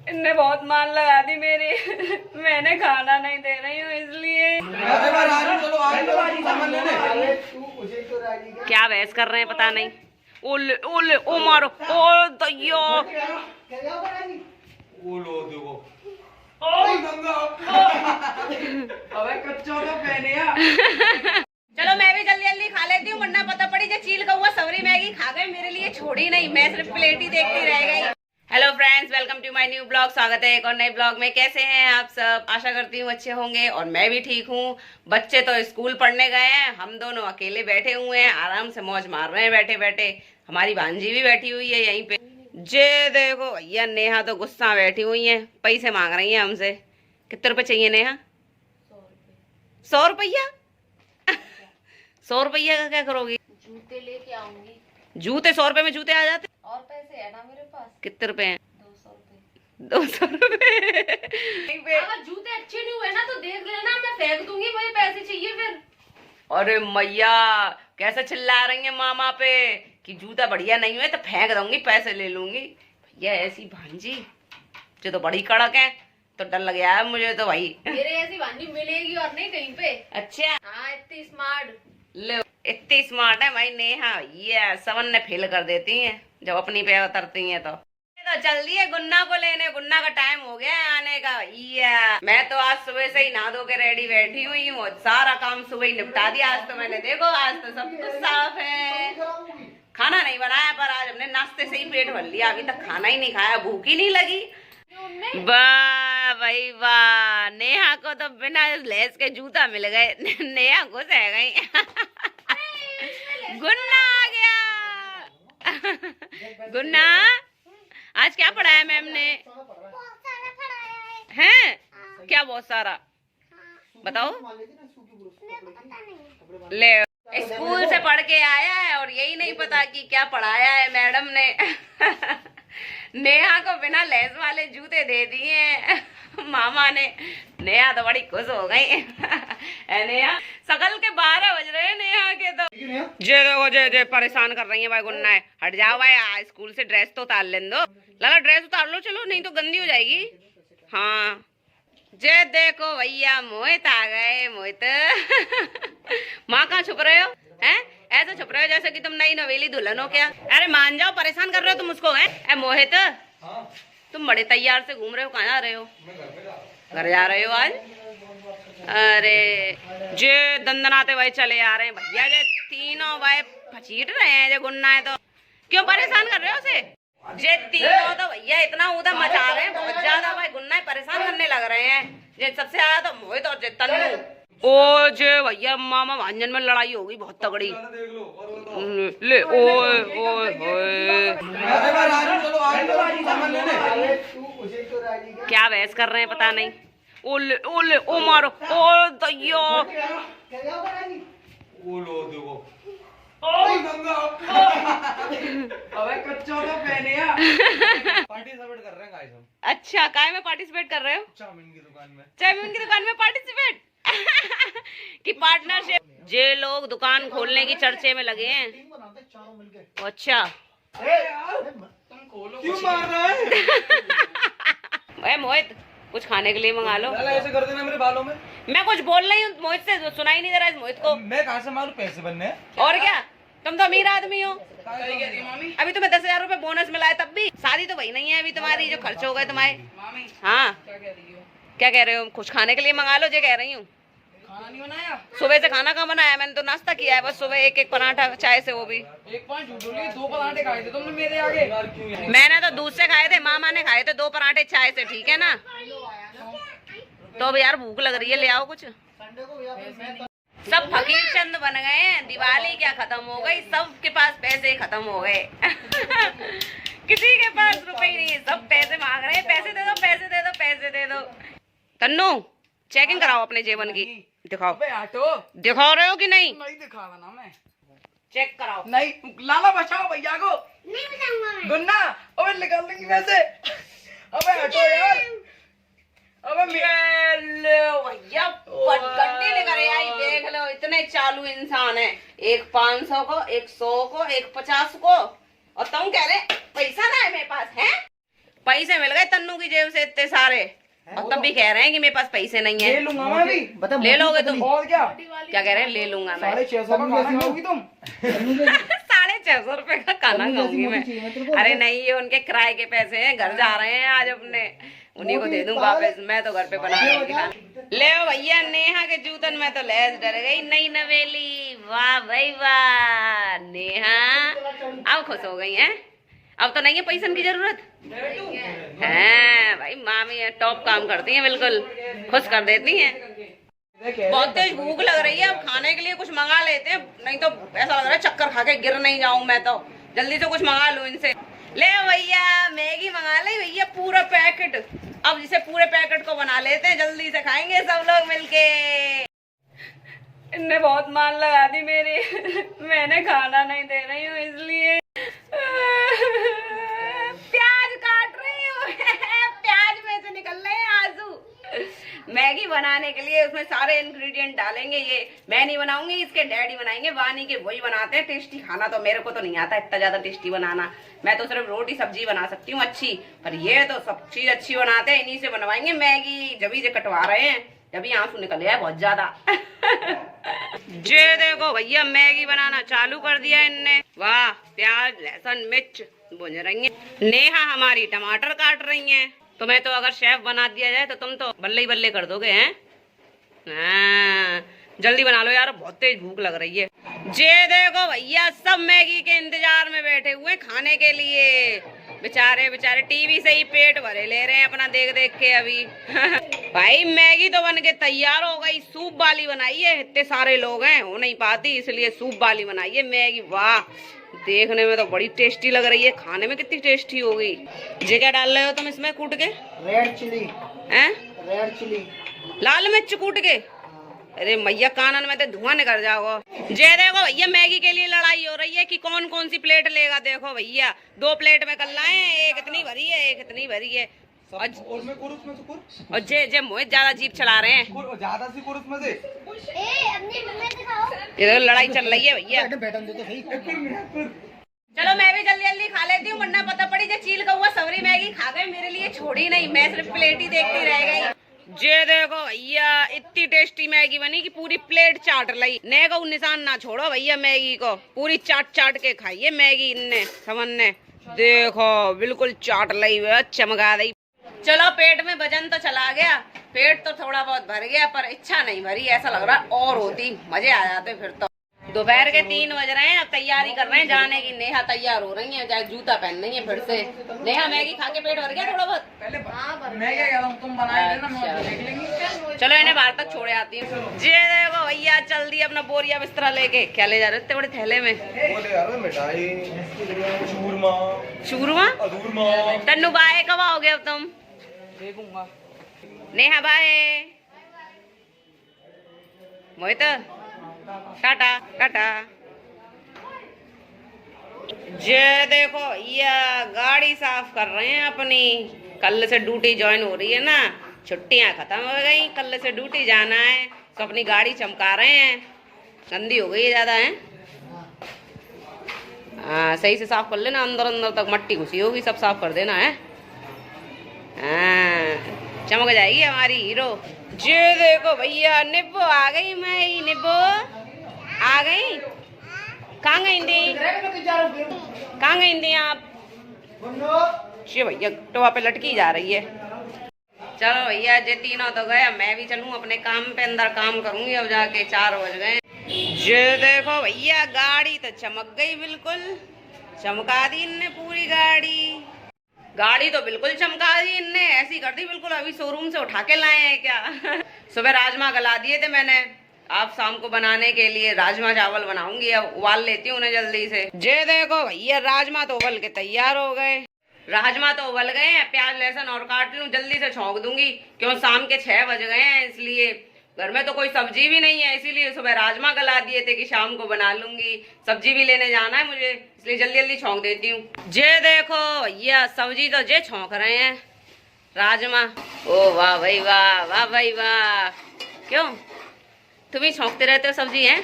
इनने बहुत मान लगा दी मेरी। मैंने खाना नहीं दे रही हूँ इसलिए। क्या बहस कर रहे हैं पता नहीं। ओले ओले ओ मारो ओ दैया। चलो मैं भी जल्दी जल्दी खा लेती हूँ वरना पता पड़ी जो चील का हुआ सवरी मैगी खा गए, मेरे लिए छोड़ी नहीं, मैं सिर्फ प्लेट ही देखती रह गई। Hello friends, welcome to my new blog. स्वागत है एक और नए ब्लॉग में। कैसे हैं आप सब? आशा करती हूँ अच्छे होंगे और मैं भी ठीक हूँ। बच्चे तो स्कूल पढ़ने गए हैं, हम दोनों अकेले बैठे हुए हैं, आराम से मौज मार रहे हैं बैठे बैठे। हमारी भांजी भी बैठी हुई है यहीं पे। जे देखो भैया, नेहा तो गुस्सा बैठी हुई है, पैसे मांग रही है हमसे। कितने रुपए चाहिए नेहा? 100 रुपया? 100 रुपया का क्या करोगी? जूते लेके आऊंगी। जूते 100 रुपए में जूते आ जाते? और पैसे है ना मेरे पास। कितने रुपए हैं? 200 रुपए। 200 रुपए। अगर जूते अच्छे नहीं हुए ना तो देख लेना, मैं फेंक दूंगी, मुझे पैसे चाहिए फिर। अरे मैया, कैसे चिल्ला रही है मामा पे कि जूता बढ़िया नहीं हुए तो फेंक दूंगी, पैसे ले लूंगी। भैया ऐसी भांजी जो तो बड़ी कड़क है, तो डर लग गया है मुझे तो भाई। मेरे ऐसी भांजी मिलेगी और नहीं कहीं पे। अच्छा हाँ, इतनी स्मार्ट। ले, इतनी स्मार्ट है भाई नेहा। ये सबन ने फेल कर देती है जब अपनी पे उतरती है तो चल दिए गुन्ना को लेने। गुन्ना का टाइम हो गया है आने का। ये मैं तो आज सुबह से ही नहा धो के रेडी बैठी हुई हूँ, सारा काम सुबह ही निपटा दिया। आज तो मैंने देखो, आज तो सब कुछ साफ है। खाना नहीं बनाया पर आज हमने नाश्ते से ही पेट भर लिया, अभी तक खाना ही नहीं खाया, भूख ही नहीं लगी। वाह भाई वाह, नेहा को तो बिना लेस के जूता मिल गए। नेहा खुश है गई। गुन्ना आ गया। गुन्ना, आज क्या पढ़ाया मैम ने? हैं? क्या बहुत सारा? बताओ। ले, स्कूल से पढ़ के आया है और यही नहीं पता कि क्या पढ़ाया है मैडम ने। नेहा को बिना लेस वाले जूते दे दिए मामा ने। नेहा तो बड़ी खुश हो गई। नेहा सकल के 12 बज रहे हैं नेहा के तो। जे देखो जे परेशान कर रही है भाई गुन्ना है। हट जाओ भाई, स्कूल से ड्रेस तो उतार लेने दो। लाला ड्रेस उतार लो चलो, नहीं तो गंदी हो जाएगी। हाँ जे देखो भैया, मोहित आ गए। मोहित माँ कहाँ छुप रहे हो? हैं? ऐसे छुप रहे हो जैसे कि तुम नई नवेली दुल्हन हो क्या? अरे मान जाओ, परेशान कर रहे हो तुम उसको। है मोहित, तुम बड़े तैयार से घूम रहे हो, कहाँ जा रहे हो? घर जा रहे हो आज? अरे जे दंदनाते भाई चले आ रहे हैं भैया, जे तीनों भाई फचीट रहे हैं। जो गुन्ना है तो क्यों परेशान कर रहे हो उसे? जे तीनों तो भैया इतना उधर मचा रहे हैं, बहुत ज्यादा भाई गुन्ना है परेशान करने लग रहे हैं। जे सबसे आया तो मोहित और जे तन्नू। ओ जे भैया, मामा भांजन में लड़ाई होगी बहुत तगड़ी। ले ओए ओए ओए, क्या बहस कर रहे हैं पता नहीं। ओले ओले ओ मारो ओ दैया। पार्टिसिपेट कर रहे हैं गाइस हम। अच्छा, काय में पार्टिसिपेट कर रहे हो? चाउमीन की दुकान में। चाउमीन की दुकान में पार्टिसिपेट कि पार्टनरशिप? जे लोग दुकान खोलने की चर्चे में लगे हैं। अच्छा क्यों मार रहा है? मोहित, कुछ खाने के लिए मंगा लो। ऐसे कर देना मेरे बालों में। मैं कुछ बोल रही हूँ मोहित से, सुनाई नहीं दे रहा है मोहित को। मैं कहाँ से मालूम पैसे बनने हैं? और क्या, तुम तो अमीर आदमी हो। अभी तुम्हें 10,000 रुपए बोनस मिला है, तब भी शादी तो वही नहीं है अभी तुम्हारी, जो खर्च हो गए तुम्हारे। हाँ क्या कह रहे हो? कुछ खाने के लिए मंगा लो, जो कह रही हूँ। खाना नहीं बनाया? सुबह से खाना कहाँ बनाया? मैंने तो नाश्ता किया है बस, सुबह एक पराठा चाय से, वो भी एक पाँच झूठ बोली, 2 पराठे खाए थे तुमने मेरे आगे। मैंने तो दूध से खाए थे, मामा ने खाए थे 2 पराठे चाय से, ठीक है ना? तो अब यार भूख लग रही है, ले आओ कुछ। सब फकीर चंद बन गए हैं, दिवाली क्या खत्म हो गई, सबके पास पैसे खत्म हो गए। किसी के पास रुपए ही नहीं, सब पैसे मांग रहे हैं। पैसे दे दो, पैसे दे दो, पैसे दे दो। तन्नू, चेकिंग कराओ अपने जेवन की, दिखाओ। दिखा रहे हो कि नहीं? नहीं दिखा रहा ना मैं। चेक कराओ। नहीं, लाला बचाओ भैया को। नहीं बचाऊंगा गुन्ना। अबे निकाल देंगे वैसे। अबे हटो यार। अबे भैया गड्डी लेकर आई, देख लो इतने चालू इंसान है। एक 500 को, एक 100 को, एक 50 को, और तुम कह रहे पैसा ना है मेरे पास है? पैसे मिल गए तन्नू की जेब से इतने सारे, और तब भी कह रहे हैं कि मेरे पास पैसे नहीं ले है। लूंगा मैं भी। ले लोगे तुम? और क्या? क्या कह रहे हैं? ले लूंगा मैं। 650 का खाना खाओगी तुम? 650 रुपए का खाना खाऊंगी मैं? अरे नहीं, ये उनके किराए के पैसे हैं, घर जा रहे हैं आज अपने, उन्हीं को दे दूं वापस। मैं तो घर पे बना लूंगी खाना। ले भैया, नेहा के जूतन में तो लैस डर गई। नई नवेली, वाह भाई वाह। नेहा अब खुश हो गई हैं, अब तो नहीं है पैसन की जरूरत है। भाई मामी है, टॉप काम करती हैं, बिल्कुल खुश कर देती हैं। बहुत तेज भूख लग रही है, अब खाने के लिए कुछ मंगा लेते हैं, नहीं तो ऐसा लग रहा है चक्कर खा के गिर नहीं जाऊं मैं तो। जल्दी से कुछ मंगा लूं इनसे। ले भैया, मैगी मंगा ले भैया, पूरा पैकेट। अब जिसे पूरे पैकेट को बना लेते हैं, जल्दी से खाएंगे सब लोग मिलके। इनने बहुत मान लगा दी मेरी मैंने खाना नहीं दे रही हूँ इसलिए। प्याज काट रही हूँ प्याज में से निकल रहे हैं आंसू। मैगी बनाने के लिए उसमें सारे इंग्रेडिएंट डालेंगे। ये मैं नहीं बनाऊंगी, इसके डैडी बनाएंगे, वानी के वही बनाते हैं टेस्टी खाना। तो मेरे को तो नहीं आता इतना ज्यादा टेस्टी बनाना, मैं तो सिर्फ रोटी सब्जी बना सकती हूँ अच्छी, पर ये तो सब चीज अच्छी बनाते हैं। इन्हीं से बनवाएंगे मैगी। जब से कटवा रहे हैं, जब आंसू निकल है बहुत ज्यादा। जे देखो भैया, मैगी बनाना चालू कर दिया इनने। वाह, प्याज लहसुन मिर्च भून रही है। नेहा हमारी टमाटर काट रही हैं। तुम्हें तो अगर शेफ बना दिया जाए तो तुम तो बल्ले ही बल्ले कर दोगे हैं। जल्दी बना लो यार, बहुत तेज भूख लग रही है। जे देखो भैया, सब मैगी के इंतजार में बैठे हुए खाने के लिए। बेचारे बेचारे टीवी से ही पेट भरे ले रहे हैं अपना देख देख के अभी। भाई मैगी तो बन के तैयार हो गई। सूप वाली बनाई है, इतने सारे लोग हैं, हो नहीं पाती, इसलिए सूप वाली बनाई है मैगी। वाह, देखने में तो बड़ी टेस्टी लग रही है, खाने में कितनी टेस्टी होगी। ये क्या डाल रहे हो तुम इसमें कूट के? Red chilli. हैं? रेड चिली, लाल मिर्च कूट के? अरे मैया, कानन में तो धुआं निकल जाओगे। जे देखो भैया, मैगी के लिए लड़ाई हो रही है कि कौन कौन सी प्लेट लेगा। देखो भैया, 2 प्लेट में कर लाए, एक इतनी भरी है, एक इतनी भरी है। और मैं कुर उसमें से कुर। और जे मोहित ज्यादा जीप चला रहे हैं। कुर ज्यादा सी कुर उसमें से। ये तो लड़ाई चल रही है भैया। चलो मैं भी जल्दी जल्दी खा लेती हूँ, वरना पता पड़ी जो चील का हुआ सवरी मैगी खा गए, मेरे लिए छोड़ी नहीं, मैं सिर्फ प्लेट ही देखती रह गई। जे देखो भैया, इतनी टेस्टी मैगी बनी कि पूरी प्लेट चाट ली। ने को निशान ना छोड़ो भैया, मैगी को पूरी चाट चाट के खाइए मैगी इनने समझने। देखो बिल्कुल चाट ली, चमका दी। चलो पेट में वजन तो चला गया, पेट तो थोड़ा बहुत भर गया, पर इच्छा नहीं भरी। ऐसा लग रहा और होती, मजे आ जाते फिर तो। दोपहर के 3 बज रहे हैं, अब तैयारी कर रहे हैं जाने की। नेहा तैयार हो रही है, चाहे जूता पहन रही है फिर से। नेहा मैगी खा के पेट भर गया थोड़ा बहुत? मैं क्या कह रहा हूँ, तुम बना लेना, मैं देख लेंगे। चलो इन्हें बाहर तक छोड़े आती हूँ। जे देखो भैया, चल दी अपना बोरिया बिस्तरा लेके। क्या ले जा रहे हो इतने बड़े थैले में? बोले यार, मिठाई, चूरमा, चूरमा, अधूरमा। तन्नू बाय, कब आओगे अब तुम? देखूंगा। नेहा बाय, मोहित टाटा टाटा। जे देखो भैया, गाड़ी साफ कर रहे हैं अपनी। कल से ड्यूटी ज्वाइन हो रही है ना, छुट्टियां खत्म हो गई, कल से ड्यूटी जाना है, तो अपनी गाड़ी चमका रहे हैं। गंदी हो गई है ज्यादा है। हाँ, सही से साफ कर लेना, अंदर अंदर तक मट्टी घुसी होगी, सब साफ कर देना है। हाँ, चमक जाएगी हमारी हीरो। जे देखो भैया, निब्बो आ गई। मैं निब्बो आ गई। कहाँ गई थी? कहाँ गई थी आप? जी भैया, टोआ पे लटकी जा रही है। चलो भैया, ये तीनों तो गए, मैं भी चलूं अपने काम पे, अंदर काम करूंगी अब जाके। 4 बज गए। ये देखो भैया, गाड़ी तो चमक गई, बिल्कुल चमका दी इनने पूरी गाड़ी। गाड़ी तो बिल्कुल चमका दी इनने, ऐसी कर दी बिल्कुल अभी शोरूम से उठा के लाए हैं क्या। सुबह राजमा गला दिए थे मैंने, आप शाम को बनाने के लिए राजमा चावल बनाऊंगी। अब उबाल लेती हूँ उन्हें जल्दी से। जे देखो भैया, राजमा तो उबल के तैयार हो गए। राजमा तो उबल गए हैं, प्याज लहसुन और काट लूं, जल्दी से छौंक दूंगी, क्यों शाम के 6 बज गए हैं, इसलिए घर में तो कोई सब्जी भी नहीं है, इसीलिए सुबह राजमा गला दिए थे कि शाम को बना लूंगी। सब्जी भी लेने जाना है मुझे, इसलिए जल्दी जल्दी छौंक देती हूँ। जे देखो भैया, सब्जी तो जे छौंक रहे हैं, राजमा। ओ वाह भाई वाह, वाह भाई वाह। क्यों तुम ही छौंकते रहते हो सब्जी है?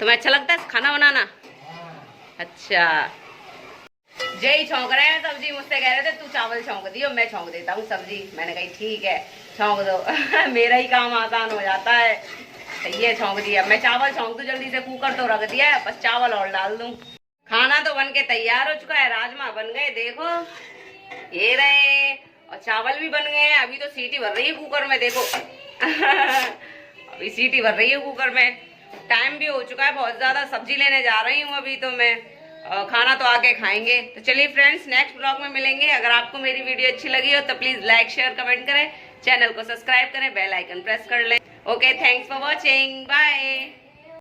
तुम्हें अच्छा लगता है खाना बनाना? अच्छा। जय छौंक रहे हैं सब्जी, मुझसे कह रहे थे तू चावल छौंक दियो, मैं छौंक देता हूँ सब्जी। मैंने कही ठीक है छौंक दो। मेरा ही काम आसान हो जाता है। तो ये छौंक दिया, मैं चावल छौंक दूं जल्दी से, कुकर तो रख दिया है, बस चावल और डाल दूं। खाना तो बन के तैयार हो चुका है, राजमा बन गए देखो, ये रहे, और चावल भी बन गए हैं। अभी तो सीटी भर रही है कुकर में, देखो अभी सीटी भर रही है कुकर में। टाइम भी हो चुका है बहुत ज्यादा, सब्जी लेने जा रही हूँ अभी तो मैं, खाना तो आके खाएंगे। तो चलिए फ्रेंड्स, नेक्स्ट ब्लॉग में मिलेंगे। अगर आपको मेरी वीडियो अच्छी लगी हो तो प्लीज लाइक शेयर कमेंट करें, चैनल को सब्सक्राइब करें, बेल आइकन प्रेस कर लें। Okay, thanks for watching, bye.